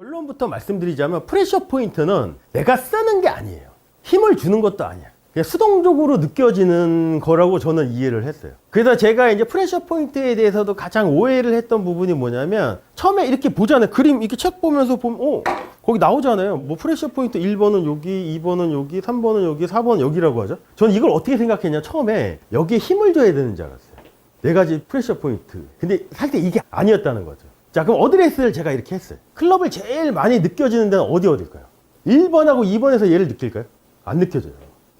결론부터 말씀드리자면 프레셔 포인트는 내가 쓰는 게 아니에요. 힘을 주는 것도 아니야. 그냥 수동적으로 느껴지는 거라고 저는 이해를 했어요. 그래서 제가 이제 프레셔 포인트에 대해서도 가장 오해를 했던 부분이 뭐냐면, 처음에 이렇게 보잖아요. 그림 이렇게 책 보면서 보면 거기 나오잖아요. 뭐 프레셔 포인트 1번은 여기, 2번은 여기, 3번은 여기, 4번은 여기라고 하죠. 저는 이걸 어떻게 생각했냐, 처음에 여기에 힘을 줘야 되는 줄 알았어요. 네 가지 프레셔 포인트. 근데 사실 이게 아니었다는 거죠. 자, 그럼 어드레스를 제가 이렇게 했어요. 클럽을 제일 많이 느껴지는 데는 어딜까요? 1번하고 2번에서 얘를 느낄까요? 안 느껴져요.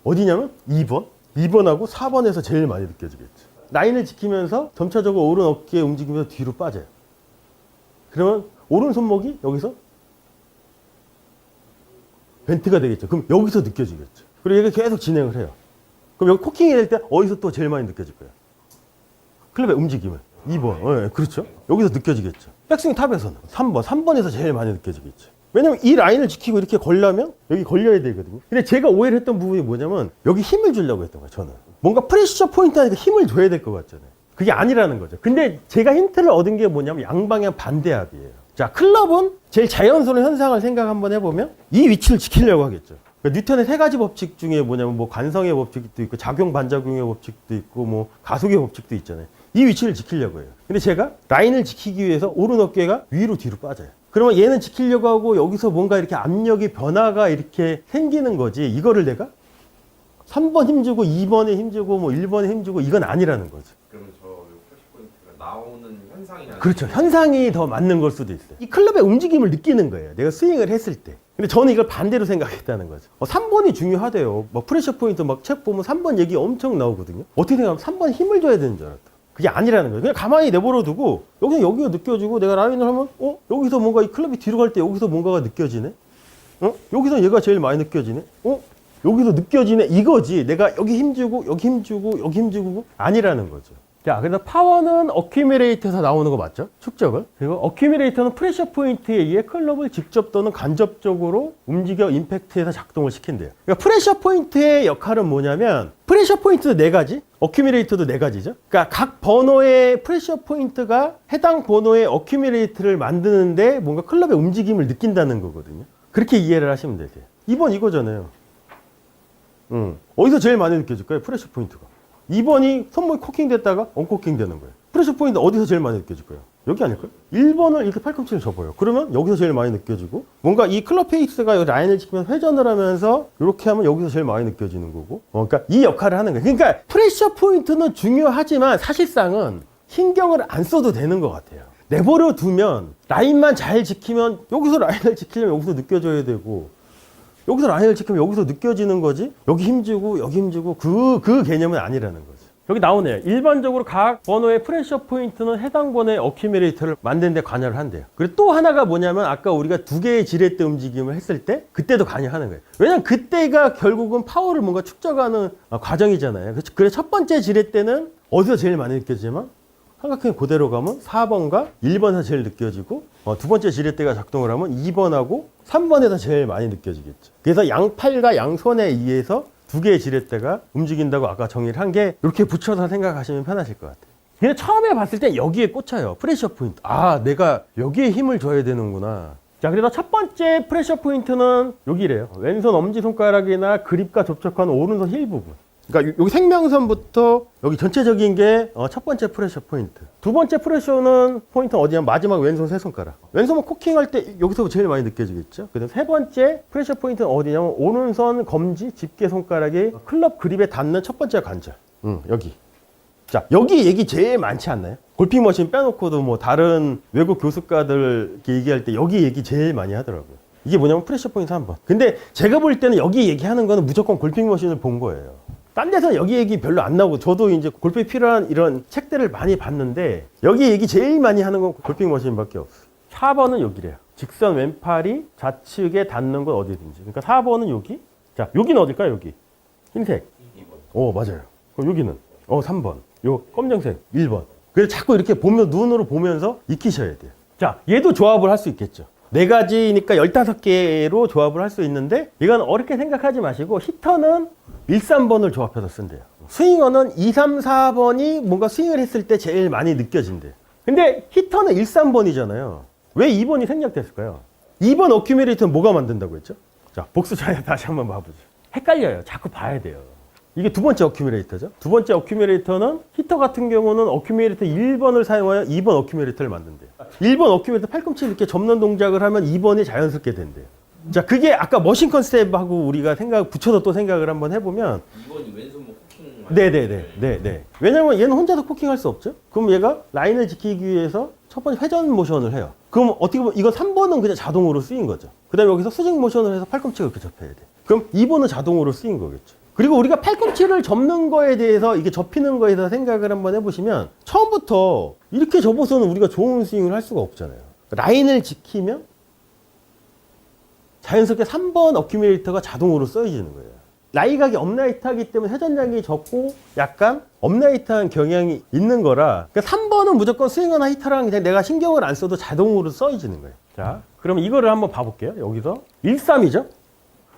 어디냐면 2번? 2번하고 4번에서 제일 많이 느껴지겠죠. 라인을 지키면서 점차적으로 오른 어깨 움직이면서 뒤로 빠져요. 그러면 오른 손목이 여기서 벤트가 되겠죠. 그럼 여기서 느껴지겠죠. 그리고 얘가 계속 진행을 해요. 그럼 여기 코킹이 될 때 어디서 또 제일 많이 느껴질 거예요? 클럽의 움직임을. 2번. 네, 그렇죠. 여기서 느껴지겠죠. 백스윙 탑에서는 3번에서 제일 많이 느껴지겠죠. 왜냐면 이 라인을 지키고 이렇게 걸려면 여기 걸려야 되거든요. 근데 제가 오해를 했던 부분이 뭐냐면, 여기 힘을 주려고 했던 거예요, 저는. 뭔가 프레셔 포인트 하니까 힘을 줘야 될 것 같잖아요. 그게 아니라는 거죠. 근데 제가 힌트를 얻은 게 뭐냐면 양방향 반대압이에요. 자, 클럽은 제일 자연스러운 현상을 생각 한번 해보면 이 위치를 지키려고 하겠죠. 그러니까 뉴턴의 세 가지 법칙 중에 뭐냐면, 뭐 관성의 법칙도 있고 작용 반작용의 법칙도 있고 뭐 가속의 법칙도 있잖아요. 이 위치를 지키려고 해요. 근데 제가 라인을 지키기 위해서 오른 어깨가 위로 뒤로 빠져요. 그러면 얘는 지키려고 하고 여기서 뭔가 이렇게 압력의 변화가 이렇게 생기는 거지, 이거를 내가 3번 힘주고 2번에 힘주고 뭐 1번에 힘주고 이건 아니라는 거죠. 그러면 저 프레셔 포인트가 나오는 현상이라는. 그렇죠. 현상이 더 맞는 걸 수도 있어요. 이 클럽의 움직임을 느끼는 거예요, 내가 스윙을 했을 때. 근데 저는 이걸 반대로 생각했다는 거죠. 3번이 중요하대요. 뭐 프레셔 포인트 막 책 보면 3번 얘기 엄청 나오거든요. 어떻게 생각하면 3번 힘을 줘야 되는 줄 알았다. 그게 아니라는 거예요. 그냥 가만히 내버려 두고 여기가 느껴지고, 내가 라인을 하면 여기서 뭔가 이 클럽이 뒤로 갈 때 여기서 뭔가가 느껴지네. 여기서 얘가 제일 많이 느껴지네. 여기서 느껴지네, 이거지. 내가 여기 힘주고 여기 힘주고 여기 힘주고 아니라는 거죠. 자, 그래서 파워는 어큐뮬레이터에서 나오는 거 맞죠? 축적을. 그리고 어큐뮬레이터는 프레셔 포인트에 의해 클럽을 직접 또는 간접적으로 움직여 임팩트해서 작동을 시킨대요. 그러니까 프레셔 포인트의 역할은 뭐냐면, 프레셔 포인트도 네 가지, 어큐뮬레이터도 네 가지죠. 그러니까 각 번호의 프레셔 포인트가 해당 번호의 어큐뮬레이터를 만드는데 뭔가 클럽의 움직임을 느낀다는 거거든요. 그렇게 이해를 하시면 되세요. 2번 이거잖아요. 어디서 제일 많이 느껴질까요? 프레셔 포인트가. 2번이 손목이 코킹 됐다가 언코킹 되는 거예요. 프레셔 포인트 어디서 제일 많이 느껴질 거예요? 여기 아닐까요? 1번을 이렇게 팔꿈치를 접어요. 그러면 여기서 제일 많이 느껴지고, 뭔가 이 클럽 페이스가 여기 라인을 지키면서 회전을 하면서 이렇게 하면 여기서 제일 많이 느껴지는 거고, 그러니까 이 역할을 하는 거예요. 그러니까 프레셔 포인트는 중요하지만 사실상은 신경을 안 써도 되는 것 같아요. 내버려 두면, 라인만 잘 지키면, 여기서 라인을 지키려면 여기서 느껴져야 되고, 여기서 라인을 지키면 여기서 느껴지는 거지, 여기 힘주고 여기 힘주고 그 개념은 아니라는 거죠. 여기 나오네요. 일반적으로 각 번호의 프레셔 포인트는 해당 번호의 어큐뮬레이터를 만드는 데 관여를 한대요. 그리고 또 하나가 뭐냐면, 아까 우리가 두 개의 지렛대 움직임을 했을 때 그때도 관여하는 거예요. 왜냐면 그때가 결국은 파워를 뭔가 축적하는 과정이잖아요. 그래서 첫 번째 지렛대는 어디서 제일 많이 느껴지냐면, 삼각형 그대로 가면 4번과 1번에서 제일 느껴지고, 두 번째 지렛대가 작동을 하면 2번하고 3번에서 제일 많이 느껴지겠죠. 그래서 양팔과 양손에 의해서 두 개의 지렛대가 움직인다고 아까 정의를 한 게, 이렇게 붙여서 생각하시면 편하실 것 같아요. 근데 처음에 봤을 때 여기에 꽂혀요. 프레셔 포인트. 내가 여기에 힘을 줘야 되는구나. 자, 그래서 첫 번째 프레셔 포인트는 여기래요. 왼손 엄지손가락이나 그립과 접촉하는 오른손 힐 부분. 그러니까 여기 생명선부터 여기 전체적인 게 첫 번째 프레셔 포인트. 두 번째 프레셔는 포인트는 어디냐면 마지막 왼손 세 손가락. 왼손은 코킹할 때 여기서 제일 많이 느껴지겠죠. 그다음 세 번째 프레셔 포인트는 어디냐면 오른손 검지 집게 손가락이 클럽 그립에 닿는 첫 번째 관절. 여기. 자, 여기 얘기 제일 많지 않나요? 골핑 머신 빼놓고도 뭐 다른 외국 교수가들 이렇게 얘기할 때 여기 얘기 제일 많이 하더라고요. 이게 뭐냐면 프레셔 포인트 3번. 근데 제가 볼 때는 여기 얘기하는 거는 무조건 골핑 머신을 본 거예요. 딴 데서는 여기 얘기 별로 안 나오고, 저도 이제 골프에 필요한 이런 책들을 많이 봤는데 여기 얘기 제일 많이 하는 건 골핑 머신밖에 없어요. 4번은 여기래요. 직선 왼팔이 좌측에 닿는 건 어디든지. 그러니까 4번은 여기. 자, 여기는 어딜까요? 여기 흰색. 2번. 맞아요. 그럼 여기는 3번. 요 검정색 1번. 그래서 자꾸 이렇게 보면, 눈으로 보면서 익히셔야 돼요. 자, 얘도 조합을 할 수 있겠죠. 네 가지니까 15개로 조합을 할 수 있는데, 이건 어렵게 생각하지 마시고 히터는 1, 3번을 조합해서 쓴대요. 스윙어는 2, 3, 4번이 뭔가 스윙을 했을 때 제일 많이 느껴진대요. 근데 히터는 1, 3번이잖아요. 왜 2번이 생략됐을까요? 2번 어큐뮬레이터는 뭐가 만든다고 했죠? 자, 복수 자료 다시 한번 봐보죠. 헷갈려요. 자꾸 봐야 돼요. 이게 두 번째 어큐뮬레이터죠. 두 번째 어큐뮬레이터는 히터 같은 경우는 어큐뮬레이터 1번을 사용하여 2번 어큐뮬레이터를 만든대요. 1번 어큐뮬레이터 팔꿈치 이렇게 접는 동작을 하면 2번이 자연스럽게 된대요. 자, 그게 아까 머신 컨셉하고 우리가 붙여서 또 생각을 한번 해보면 2번이 왼손목 코킹 네네네. 왜냐면 얘는 혼자서 코킹할 수 없죠? 그럼 얘가 라인을 지키기 위해서 첫 번째 회전 모션을 해요. 그럼 어떻게 보면 이건 3번은 그냥 자동으로 쓰인 거죠. 그 다음에 여기서 수직 모션을 해서 팔꿈치가 이렇게 접혀야 돼. 그럼 2번은 자동으로 쓰인 거겠죠. 그리고 우리가 팔꿈치를 접는 거에 대해서 이게 접히는 거에 대해서 생각을 한번 해보시면 처음부터 이렇게 접어서는 우리가 좋은 스윙을 할 수가 없잖아요. 라인을 지키면 자연스럽게 3번 어큐뮬레이터가 자동으로 써지는 거예요. 라이각이 업라이트하기 때문에 회전량이 적고 약간 업라이트한 경향이 있는 거라 그러니까 3번은 무조건 스윙이나 히터랑 그냥 내가 신경을 안 써도 자동으로 써지는 거예요. 자, 그러면 이거를 한번 봐볼게요. 여기서 1-3이죠.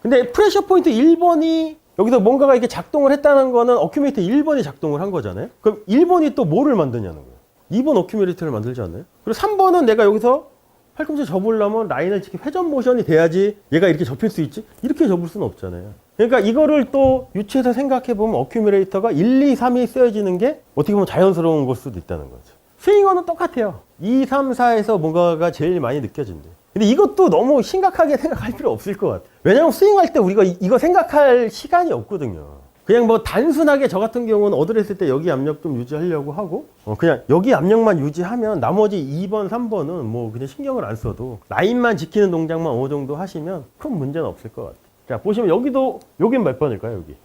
근데 프레셔 포인트 1번이 여기서 뭔가가 이렇게 작동을 했다는 거는 어큐뮬레이터 1번이 작동을 한 거잖아요. 그럼 1번이 또 뭐를 만드냐는 거예요. 2번 어큐뮬레이터를 만들지 않나요? 그리고 3번은 내가 여기서 팔꿈치 접으려면 라인을 지키 회전 모션이 돼야지 얘가 이렇게 접힐 수 있지? 이렇게 접을 수는 없잖아요. 그러니까 이거를 또 유추해서 생각해보면 어큐뮬레이터가 1, 2, 3이 쓰여지는 게 어떻게 보면 자연스러운 걸 수도 있다는 거죠. 스윙어는 똑같아요. 2, 3, 4에서 뭔가가 제일 많이 느껴진대요. 근데 이것도 너무 심각하게 생각할 필요 없을 것 같아요. 왜냐면 스윙할 때 우리가 이거 생각할 시간이 없거든요. 그냥 뭐 단순하게 저 같은 경우는 어드레스 때 여기 압력 좀 유지하려고 하고 그냥 여기 압력만 유지하면 나머지 2번, 3번은 뭐 그냥 신경을 안 써도 라인만 지키는 동작만 어느 정도 하시면 큰 문제는 없을 것 같아요. 자, 보시면 여기도 여긴 몇 번일까요, 여기?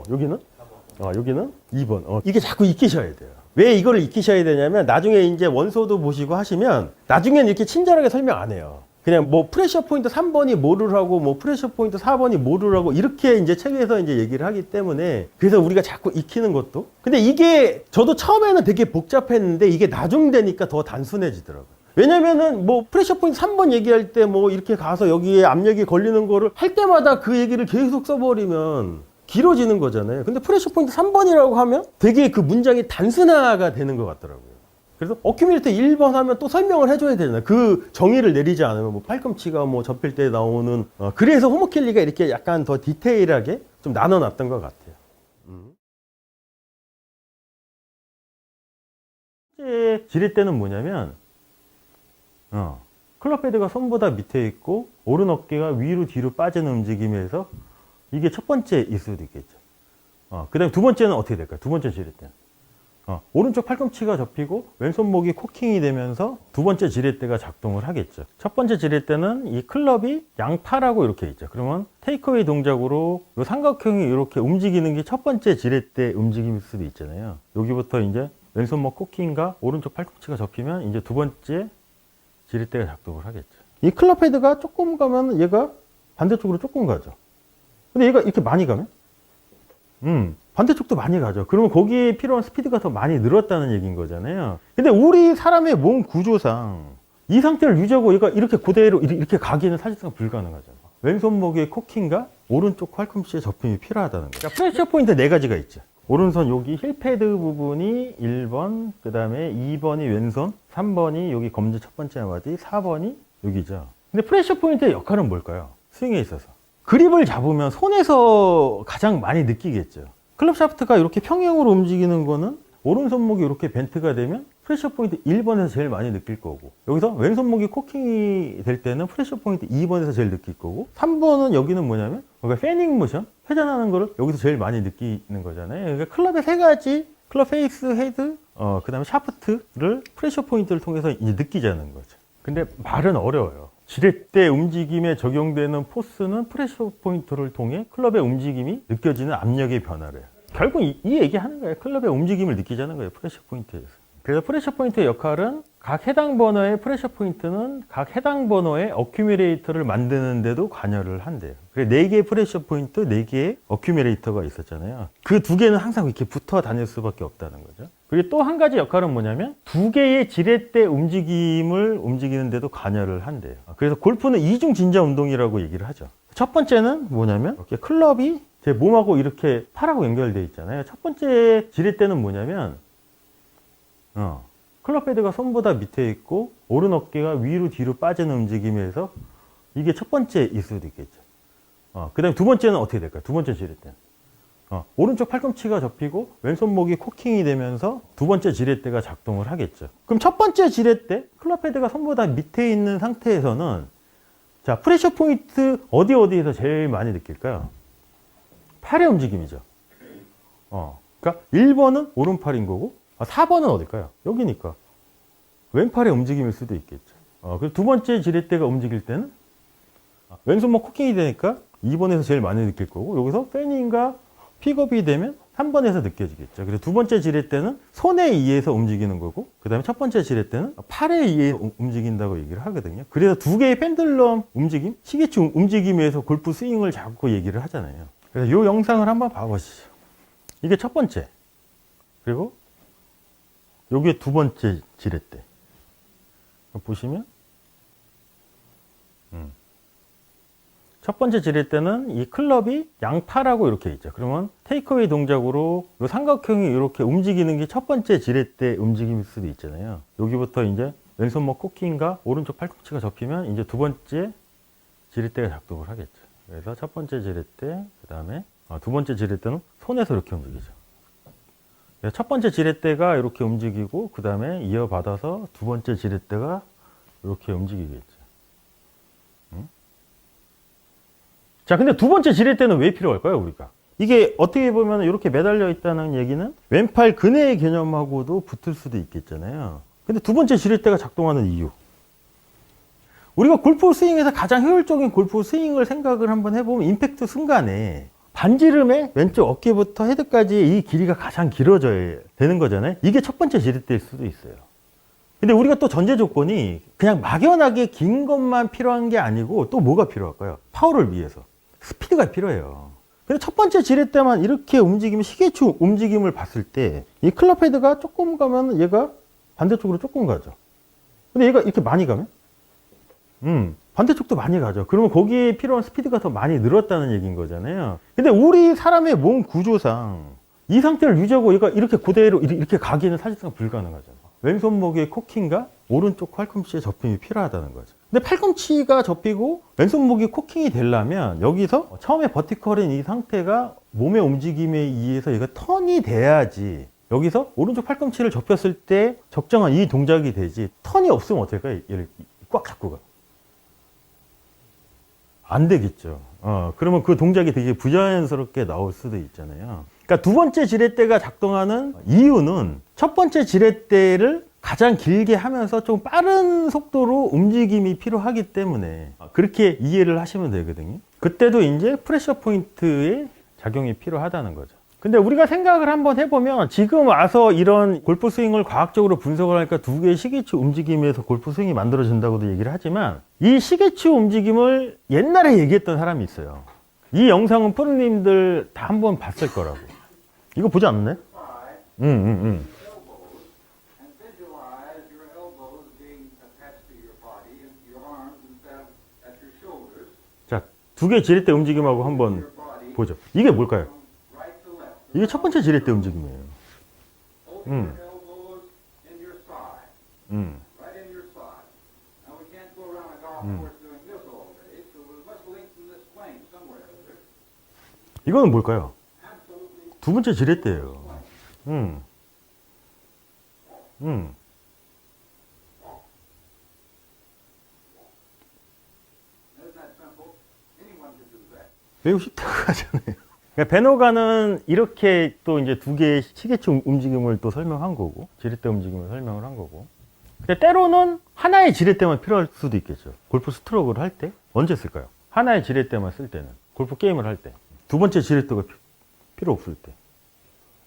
여기는? 여기는 2번. 이게 자꾸 익히셔야 돼요. 왜 이거를 익히셔야 되냐면 나중에 이제 원소도 보시고 하시면 나중에는 이렇게 친절하게 설명 안 해요. 그냥 뭐 프레셔 포인트 3번이 뭐를 하고 뭐 프레셔 포인트 4번이 뭐를 하고 이렇게 이제 책에서 이제 얘기를 하기 때문에 그래서 우리가 자꾸 익히는 것도 근데 이게 저도 처음에는 되게 복잡했는데 이게 나중 되니까 더 단순해지더라고요. 왜냐면은 뭐 프레셔 포인트 3번 얘기할 때 뭐 이렇게 가서 여기에 압력이 걸리는 거를 할 때마다 그 얘기를 계속 써버리면 길어지는 거잖아요. 근데 프레셔 포인트 3번이라고 하면 되게 그 문장이 단순화가 되는 것 같더라고요. 그래서 어큐뮬레이터 1번 하면 또 설명을 해줘야 되잖아요. 그 정의를 내리지 않으면 뭐 팔꿈치가 뭐 접힐 때 나오는 그래서 호모켈리가 이렇게 약간 더 디테일하게 좀 나눠놨던 것 같아요. 지릴 때는 뭐냐면 클럽 헤드가 손보다 밑에 있고 오른 어깨가 위로 뒤로 빠지는 움직임에서 이게 첫 번째일 수도 있겠죠. 그 다음에 두 번째는 어떻게 될까요? 두 번째 지렛 때는. 오른쪽 팔꿈치가 접히고 왼손목이 코킹이 되면서 두 번째 지렛대가 작동을 하겠죠. 첫 번째 지렛대는 이 클럽이 양팔하고 이렇게 있죠. 그러면 테이크어웨이 동작으로 이 삼각형이 이렇게 움직이는 게 첫 번째 지렛대 움직임일 수도 있잖아요. 여기부터 이제 왼손목 코킹과 오른쪽 팔꿈치가 접히면 이제 두 번째 지렛대가 작동을 하겠죠. 이 클럽 헤드가 조금 가면 얘가 반대쪽으로 조금 가죠. 근데 얘가 이렇게 많이 가면 반대쪽도 많이 가죠. 그러면 거기에 필요한 스피드가 더 많이 늘었다는 얘기인 거잖아요. 근데 우리 사람의 몸 구조상 이 상태를 유지하고 얘가 이렇게 그대로 이렇게 가기는 사실상 불가능하잖아요. 왼손목의 코킹과 오른쪽 팔꿈치의 접힘이 필요하다는 거예요. 프레셔 포인트 4가지가 있죠. 오른손 여기 힐패드 부분이 1번, 그 다음에 2번이 왼손, 3번이 여기 검지 첫 번째 마디, 4번이 여기죠. 근데 프레셔 포인트의 역할은 뭘까요? 스윙에 있어서. 그립을 잡으면 손에서 가장 많이 느끼겠죠. 클럽 샤프트가 이렇게 평행으로 움직이는 거는 오른손목이 이렇게 벤트가 되면 프레셔 포인트 1번에서 제일 많이 느낄 거고 여기서 왼손목이 코킹이 될 때는 프레셔 포인트 2번에서 제일 느낄 거고 3번은 여기는 뭐냐면 패닝 모션, 회전하는 거를 여기서 제일 많이 느끼는 거잖아요. 그러니까 클럽의 3가지 클럽 페이스, 헤드, 그 다음에 샤프트를 프레셔 포인트를 통해서 이제 느끼자는 거죠. 근데 말은 어려워요. 지렛대 움직임에 적용되는 포스는 프레셔 포인트를 통해 클럽의 움직임이 느껴지는 압력의 변화를 해요. 결국 이 얘기하는 거예요. 클럽의 움직임을 느끼자는 거예요. 프레셔 포인트에서. 그래서 프레셔 포인트의 역할은 각 해당 번호의 프레셔 포인트는 각 해당 번호의 어큐뮬레이터를 만드는 데도 관여를 한대요. 그래서 4개의 프레셔 포인트, 4개의 어큐뮬레이터가 있었잖아요. 그 2개는 항상 이렇게 붙어 다닐 수밖에 없다는 거죠. 그리고 또 한 가지 역할은 뭐냐면 2개의 지렛대 움직임을 움직이는 데도 관여를 한대요. 그래서 골프는 이중 진자 운동이라고 얘기를 하죠. 첫 번째는 뭐냐면 이렇게 클럽이 제 몸하고 이렇게 팔하고 연결되어 있잖아요. 첫 번째 지렛대는 뭐냐면 클럽 헤드가 손보다 밑에 있고 오른 어깨가 위로 뒤로 빠지는 움직임에서 이게 첫 번째일 수도 있겠죠. 그 다음에 두 번째는 어떻게 될까요? 두 번째 지렛대는 오른쪽 팔꿈치가 접히고 왼손목이 코킹이 되면서 두 번째 지렛대가 작동을 하겠죠. 그럼 첫 번째 지렛대, 클럽 헤드가 손보다 밑에 있는 상태에서는 자, 프레셔 포인트 어디에서 제일 많이 느낄까요? 팔의 움직임이죠. 그러니까 1번은 오른팔인 거고 4번은 어딜까요? 여기니까 왼팔의 움직임일 수도 있겠죠. 그리고 두 번째 지렛대가 움직일 때는 왼손목 코킹이 되니까 2번에서 제일 많이 느낄 거고 여기서 페닝과 픽업이 되면 3번에서 느껴지겠죠. 그래서 두 번째 지렛대는 손에 의해서 움직이는 거고 그 다음에 첫 번째 지렛대는 팔에 의해서 움직인다고 얘기를 하거든요. 그래서 두 개의 펜들럼 움직임, 시계추 움직임에서 골프 스윙을 자꾸 얘기를 하잖아요. 그래서 이 영상을 한번 봐보시죠. 이게 첫 번째, 그리고 요게 두 번째 지렛대. 보시면 첫 번째 지렛대는 이 클럽이 양팔하고 이렇게 있죠. 그러면 테이크어웨이 동작으로 이 삼각형이 이렇게 움직이는 게 첫 번째 지렛대 움직임일 수도 있잖아요. 여기부터 이제 왼손목 코킹과 오른쪽 팔꿈치가 접히면 이제 두 번째 지렛대가 작동을 하겠죠. 그래서 첫 번째 지렛대, 그 다음에 두 번째 지렛대는 손에서 이렇게 움직이죠. 그래서 첫 번째 지렛대가 이렇게 움직이고 그 다음에 이어받아서 두 번째 지렛대가 이렇게 움직이겠죠. 자, 근데 두 번째 지렛대는 왜 필요할까요, 우리가? 이게 어떻게 보면 이렇게 매달려 있다는 얘기는 왼팔 근해의 개념하고도 붙을 수도 있겠잖아요. 근데 두 번째 지렛대가 작동하는 이유. 우리가 골프 스윙에서 가장 효율적인 골프 스윙을 생각을 한번 해보면 임팩트 순간에 반지름의 왼쪽 어깨부터 헤드까지의 이 길이가 가장 길어져야 되는 거잖아요. 이게 첫 번째 지렛대일 수도 있어요. 근데 우리가 또 전제 조건이 그냥 막연하게 긴 것만 필요한 게 아니고 또 뭐가 필요할까요? 파워를 위해서. 스피드가 필요해요. 근데 첫 번째 지렛대만 이렇게 움직이면 시계추 움직임을 봤을 때 이 클럽 헤드가 조금 가면 얘가 반대쪽으로 조금 가죠. 근데 얘가 이렇게 많이 가면 반대쪽도 많이 가죠. 그러면 거기에 필요한 스피드가 더 많이 늘었다는 얘기인 거잖아요. 근데 우리 사람의 몸 구조상 이 상태를 유지하고 얘가 이렇게 그대로 이렇게 가기는 사실상 불가능하잖아요. 왼손목의 코킹과 오른쪽 팔꿈치의 접힘이 필요하다는 거죠. 근데 팔꿈치가 접히고 왼손목이 코킹이 되려면 여기서 처음에 버티컬인 이 상태가 몸의 움직임에 의해서 얘가 턴이 돼야지 여기서 오른쪽 팔꿈치를 접혔을 때 적정한 이 동작이 되지 턴이 없으면 어떨까요? 얘를 꽉 잡고 가. 안 되겠죠. 그러면 그 동작이 되게 부자연스럽게 나올 수도 있잖아요. 그러니까 두 번째 지렛대가 작동하는 이유는 첫 번째 지렛대를 가장 길게 하면서 좀 빠른 속도로 움직임이 필요하기 때문에 그렇게 이해를 하시면 되거든요. 그때도 이제 프레셔 포인트의 작용이 필요하다는 거죠. 근데 우리가 생각을 한번 해보면 지금 와서 이런 골프 스윙을 과학적으로 분석을 하니까 두 개의 시계추 움직임에서 골프 스윙이 만들어진다고도 얘기를 하지만 이 시계추 움직임을 옛날에 얘기했던 사람이 있어요. 이 영상은 프로님들 다 한번 봤을 거라고. 이거 보지 않았네? 자, 두 개의 지렛대 움직임하고 한번 보죠. 이게 뭘까요? 이게 첫 번째 지렛대 움직임이에요. 이거는 뭘까요? 두 번째 지렛대예요. 매우 쉽다고 하잖아요. 그러니까 베노가는 이렇게 또 이제 두 개의 시계추 움직임을 또 설명한 거고, 지렛대 움직임을 설명을 한 거고. 근데 때로는 하나의 지렛대만 필요할 수도 있겠죠. 골프 스트로크를 할 때 언제 쓸까요? 하나의 지렛대만 쓸 때는 골프 게임을 할 때, 두 번째 지렛대가 필요 없을 때,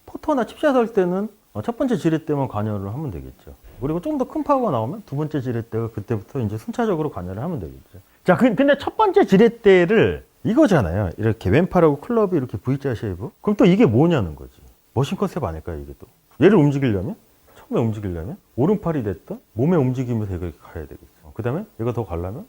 포터나 칩샷 할 때는 첫 번째 지렛대만 관여를 하면 되겠죠. 그리고 좀 더 큰 파워가 나오면 두 번째 지렛대가 그때부터 이제 순차적으로 관여를 하면 되겠죠. 자, 근데 첫 번째 지렛대를 이거잖아요. 이렇게 왼팔하고 클럽이 이렇게 V자 쉐이브. 그럼 또 이게 뭐냐는 거지. 머신 컨셉 아닐까요, 이게 또? 얘를 움직이려면, 처음에 움직이려면, 오른팔이 됐던 몸의 움직임에서 이렇게 가야 되겠죠. 그 다음에 얘가 더 가려면,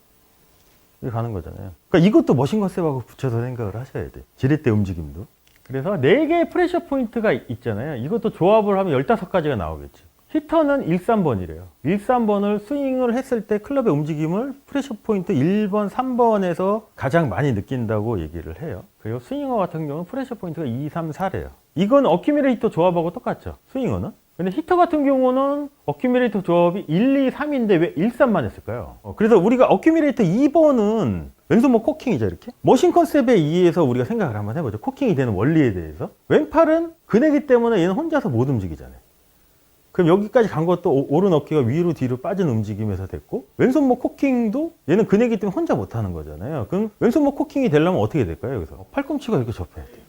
이렇게 가는 거잖아요. 그러니까 이것도 머신 컨셉하고 붙여서 생각을 하셔야 돼. 지렛대 움직임도. 그래서 4개의 프레셔 포인트가 있잖아요. 이것도 조합을 하면 15가지가 나오겠지. 히터는 13번이래요. 13번을 스윙을 했을 때 클럽의 움직임을 프레셔 포인트 1번, 3번에서 가장 많이 느낀다고 얘기를 해요. 그리고 스윙어 같은 경우는 프레셔 포인트가 2, 3, 4래요. 이건 어큐뮬레이터 조합하고 똑같죠. 스윙어는. 근데 히터 같은 경우는 어큐뮬레이터 조합이 1, 2, 3인데 왜 1, 3만 했을까요? 그래서 우리가 어큐뮬레이터 2번은 왼손목 코킹이죠, 이렇게. 머신 컨셉에 의해서 우리가 생각을 한번 해보죠. 코킹이 되는 원리에 대해서. 왼팔은 근해기 때문에 얘는 혼자서 못 움직이잖아요. 그럼 여기까지 간 것도 오른 어깨가 위로 뒤로 빠진 움직임에서 됐고, 왼손목 코킹도 얘는 근해기 때문에 혼자 못 하는 거잖아요. 그럼 왼손목 코킹이 되려면 어떻게 될까요, 여기서? 팔꿈치가 이렇게 접혀야 돼요.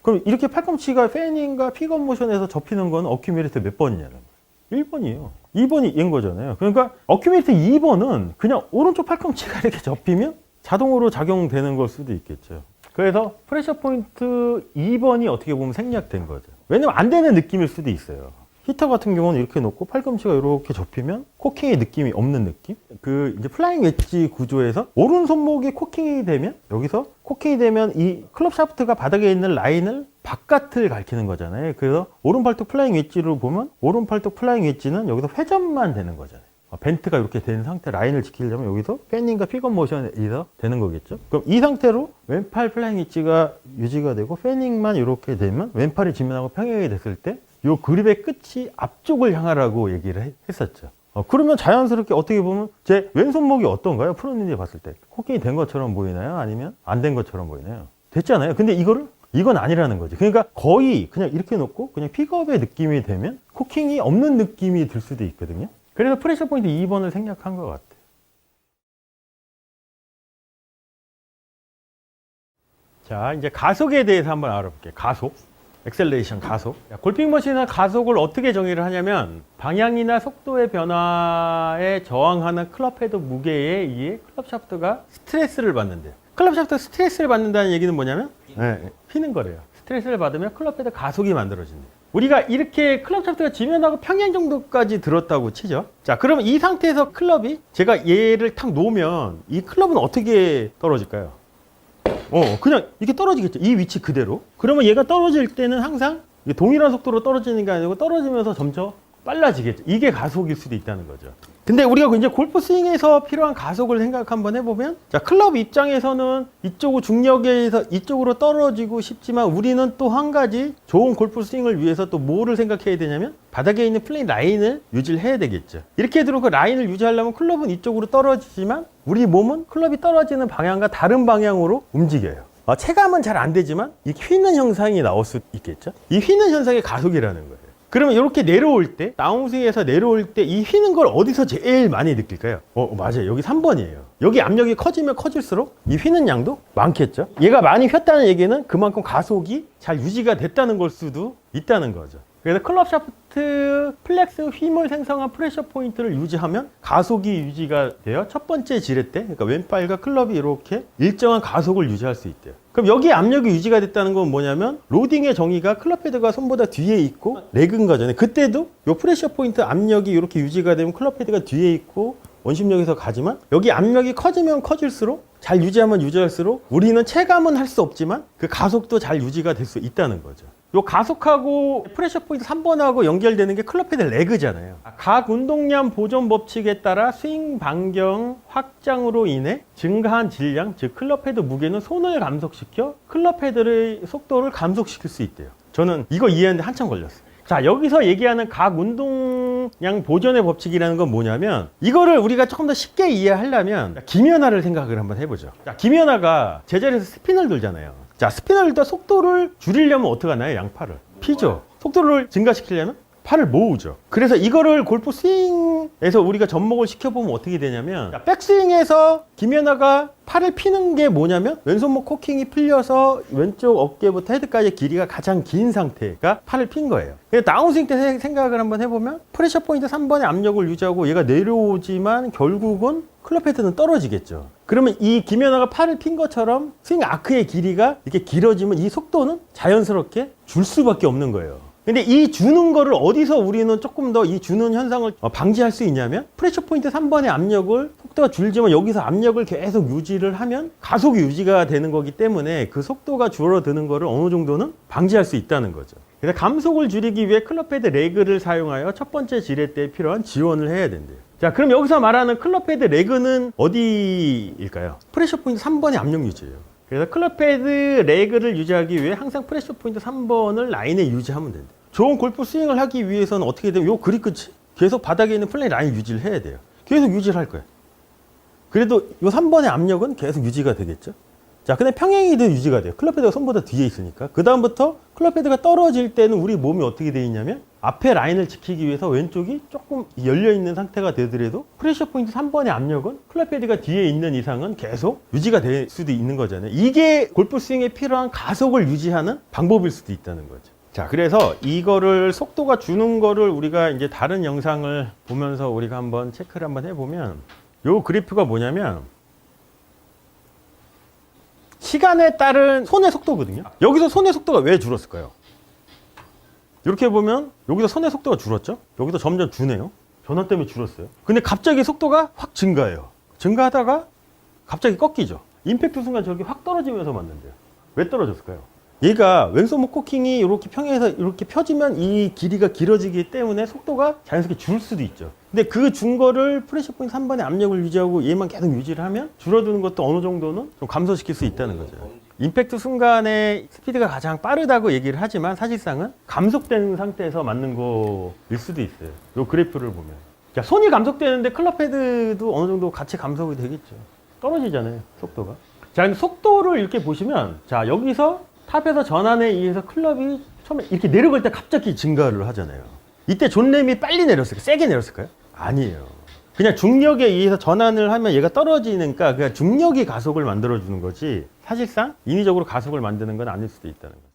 그럼 이렇게 팔꿈치가 페닝과 픽업 모션에서 접히는 건 어큐뮬레이터 몇 번이냐는 거예요. 1번이에요. 2번이 얘인 거잖아요. 그러니까 어큐뮬레이터 2번은 그냥 오른쪽 팔꿈치가 이렇게 접히면 자동으로 작용되는 걸 수도 있겠죠. 그래서 프레셔 포인트 2번이 어떻게 보면 생략된 거죠. 왜냐면 안 되는 느낌일 수도 있어요. 히터 같은 경우는 이렇게 놓고 팔꿈치가 이렇게 접히면 코킹의 느낌이 없는 느낌? 그 이제 플라잉 웨지 구조에서 오른 손목이 코킹이 되면 여기서 코킹이 되면 이 클럽 샤프트가 바닥에 있는 라인을 바깥을 가리키는 거잖아요. 그래서 오른 팔뚝 플라잉 웨지로 보면 오른 팔뚝 플라잉 웨지는 여기서 회전만 되는 거잖아요. 벤트가 이렇게 된 상태 라인을 지키려면 여기서 페닝과 픽업 모션에 의해서 되는 거겠죠. 그럼 이 상태로 왼팔 플라잉 웨지가 유지가 되고 페닝만 이렇게 되면 왼팔이 지면하고 평행이 됐을 때 이 그립의 끝이 앞쪽을 향하라고 얘기를 했었죠. 그러면 자연스럽게 어떻게 보면 제 왼손목이 어떤가요? 프로님이 봤을 때 코킹이 된 것처럼 보이나요? 아니면 안 된 것처럼 보이나요? 됐잖아요. 근데 이건 아니라는 거지. 그러니까 거의 그냥 이렇게 놓고 그냥 픽업의 느낌이 되면 코킹이 없는 느낌이 들 수도 있거든요. 그래서 프레셔 포인트 2번을 생략한 것 같아요. 자, 이제 가속에 대해서 한번 알아볼게요. 가속. 엑셀레이션 가속. 골핑 머신은 가속을 어떻게 정의를 하냐면 방향이나 속도의 변화에 저항하는 클럽 헤드 무게에 의해 클럽 샤프트가 스트레스를 받는데요. 클럽 샤프트가 스트레스를 받는다는 얘기는 뭐냐면 휘는 거래요. 스트레스를 받으면 클럽 헤드 가속이 만들어진대요. 우리가 이렇게 클럽 샤프트가 지면하고 평행 정도까지 들었다고 치죠. 자, 그러면 이 상태에서 클럽이 제가 얘를 탁 놓으면 이 클럽은 어떻게 떨어질까요? 그냥 이렇게 떨어지겠죠. 이 위치 그대로. 그러면 얘가 떨어질 때는 항상 동일한 속도로 떨어지는 게 아니고 떨어지면서 점점 빨라지겠죠. 이게 가속일 수도 있다는 거죠. 근데 우리가 이제 골프 스윙에서 필요한 가속을 생각 한번 해보면, 자, 클럽 입장에서는 이쪽으로 중력에 의해서 이쪽으로 떨어지고 싶지만 우리는 또 한 가지 좋은 골프 스윙을 위해서 또 뭐를 생각해야 되냐면 바닥에 있는 플레이 라인을 유지를 해야 되겠죠. 이렇게 들어 그 라인을 유지하려면 클럽은 이쪽으로 떨어지지만 우리 몸은 클럽이 떨어지는 방향과 다른 방향으로 움직여요. 체감은 잘 안 되지만 이 휘는 현상이 나올 수 있겠죠. 이 휘는 현상이 가속이라는 거예요. 그러면 이렇게 내려올 때, 다운스윙에서 내려올 때 이 휘는 걸 어디서 제일 많이 느낄까요? 맞아요. 여기 3번이에요. 여기 압력이 커지면 커질수록 이 휘는 양도 많겠죠. 얘가 많이 휘었다는 얘기는 그만큼 가속이 잘 유지가 됐다는 걸 수도 있다는 거죠. 그래서 클럽 샤프트 플렉스 휘물 생성한 프레셔 포인트를 유지하면 가속이 유지가 돼요. 첫 번째 지렛 때, 그러니까 왼팔과 클럽이 이렇게 일정한 가속을 유지할 수 있대요. 그럼 여기 압력이 유지가 됐다는 건 뭐냐면 로딩의 정의가 클럽 헤드가 손보다 뒤에 있고 레그인 거잖아요. 그때도 이 프레셔 포인트 압력이 이렇게 유지가 되면 클럽 헤드가 뒤에 있고 원심력에서 가지만 여기 압력이 커지면 커질수록 잘 유지하면 유지할수록 우리는 체감은 할 수 없지만 그 가속도 잘 유지가 될 수 있다는 거죠. 요 가속하고 프레셔 포인트 3번하고 연결되는 게 클럽 헤드 레그잖아요. 각 운동량 보존 법칙에 따라 스윙 반경 확장으로 인해 증가한 질량, 즉 클럽 헤드 무게는 손을 감속시켜 클럽 헤드의 속도를 감속시킬 수 있대요. 저는 이거 이해하는데 한참 걸렸어요. 자, 여기서 얘기하는 각 운동량 보존의 법칙이라는 건 뭐냐면 이거를 우리가 조금 더 쉽게 이해하려면 김연아를 생각을 한번 해보죠. 자, 김연아가 제자리에서 스핀을 돌잖아요. 자, 스피너를 일단 속도를 줄이려면 어떻게 하나요? 양팔을 피죠. 속도를 증가시키려면 팔을 모으죠. 그래서 이거를 골프 스윙에서 우리가 접목을 시켜보면 어떻게 되냐면, 자, 백스윙에서 김연아가 팔을 피는 게 뭐냐면 왼손목 코킹이 풀려서 왼쪽 어깨부터 헤드까지의 길이가 가장 긴 상태가 팔을 핀 거예요. 그래서 다운스윙 때 생각을 한번 해보면 프레셔 포인트 3번의 압력을 유지하고 얘가 내려오지만 결국은 클럽 헤드는 떨어지겠죠. 그러면 이 김연아가 팔을 핀 것처럼 스윙 아크의 길이가 이렇게 길어지면 이 속도는 자연스럽게 줄 수밖에 없는 거예요. 근데 이 주는 거를 어디서 우리는 조금 더 이 주는 현상을 방지할 수 있냐면 프레셔 포인트 3번의 압력을 속도가 줄지만 여기서 압력을 계속 유지를 하면 가속이 유지가 되는 거기 때문에 그 속도가 줄어드는 거를 어느 정도는 방지할 수 있다는 거죠. 그래서 감속을 줄이기 위해 클럽 헤드 레그를 사용하여 첫 번째 지렛 때에 필요한 지원을 해야 된대요. 자, 그럼 여기서 말하는 클럽 헤드 레그는 어디일까요? 프레셔 포인트 3번의 압력 유지예요. 그래서 클럽 헤드 레그를 유지하기 위해 항상 프레셔 포인트 3번을 라인에 유지하면 된대요. 좋은 골프 스윙을 하기 위해서는 어떻게 되면 요 그립 끝이 계속 바닥에 있는 플레이 라인 유지를 해야 돼요. 계속 유지를 할 거예요. 그래도 요 3번의 압력은 계속 유지가 되겠죠. 자, 근데 평행이 돼 유지가 돼요. 클럽 헤드가 손보다 뒤에 있으니까. 그 다음부터 클럽 헤드가 떨어질 때는 우리 몸이 어떻게 돼 있냐면 앞에 라인을 지키기 위해서 왼쪽이 조금 열려있는 상태가 되더라도 프레셔 포인트 3번의 압력은 클럽 헤드가 뒤에 있는 이상은 계속 유지가 될 수도 있는 거잖아요. 이게 골프 스윙에 필요한 가속을 유지하는 방법일 수도 있다는 거죠. 자, 그래서 이거를 속도가 주는 거를 우리가 이제 다른 영상을 보면서 우리가 한번 체크를 한번 해보면 요 그래프가 뭐냐면 시간에 따른 손의 속도거든요. 여기서 손의 속도가 왜 줄었을까요? 이렇게 보면 여기서 손의 속도가 줄었죠? 여기서 점점 주네요. 변화 때문에 줄었어요. 근데 갑자기 속도가 확 증가해요. 증가하다가 갑자기 꺾이죠. 임팩트 순간 저기 확 떨어지면서 맞는데요. 왜 떨어졌을까요? 얘가 왼손목 코킹이 이렇게 평행해서 이렇게 펴지면 이 길이가 길어지기 때문에 속도가 자연스럽게 줄 수도 있죠. 근데 그 준 거를 프레셔 포인트 3번의 압력을 유지하고 얘만 계속 유지를 하면 줄어드는 것도 어느 정도는 좀 감소시킬 수 있다는 거죠. 임팩트 순간에 스피드가 가장 빠르다고 얘기를 하지만 사실상은 감속된 상태에서 맞는 거일 수도 있어요. 이 그래프를 보면. 자, 손이 감속되는데 클럽 헤드도 어느 정도 같이 감속이 되겠죠. 떨어지잖아요, 속도가. 자, 근데 속도를 이렇게 보시면, 자, 여기서 탑에서 전환에 의해서 클럽이 처음에 이렇게 내려갈 때 갑자기 증가를 하잖아요. 이때 존 램이 빨리 내렸을까요? 세게 내렸을까요? 아니에요. 그냥 중력에 의해서 전환을 하면 얘가 떨어지니까 그냥 중력이 가속을 만들어주는 거지 사실상 인위적으로 가속을 만드는 건 아닐 수도 있다는 거죠.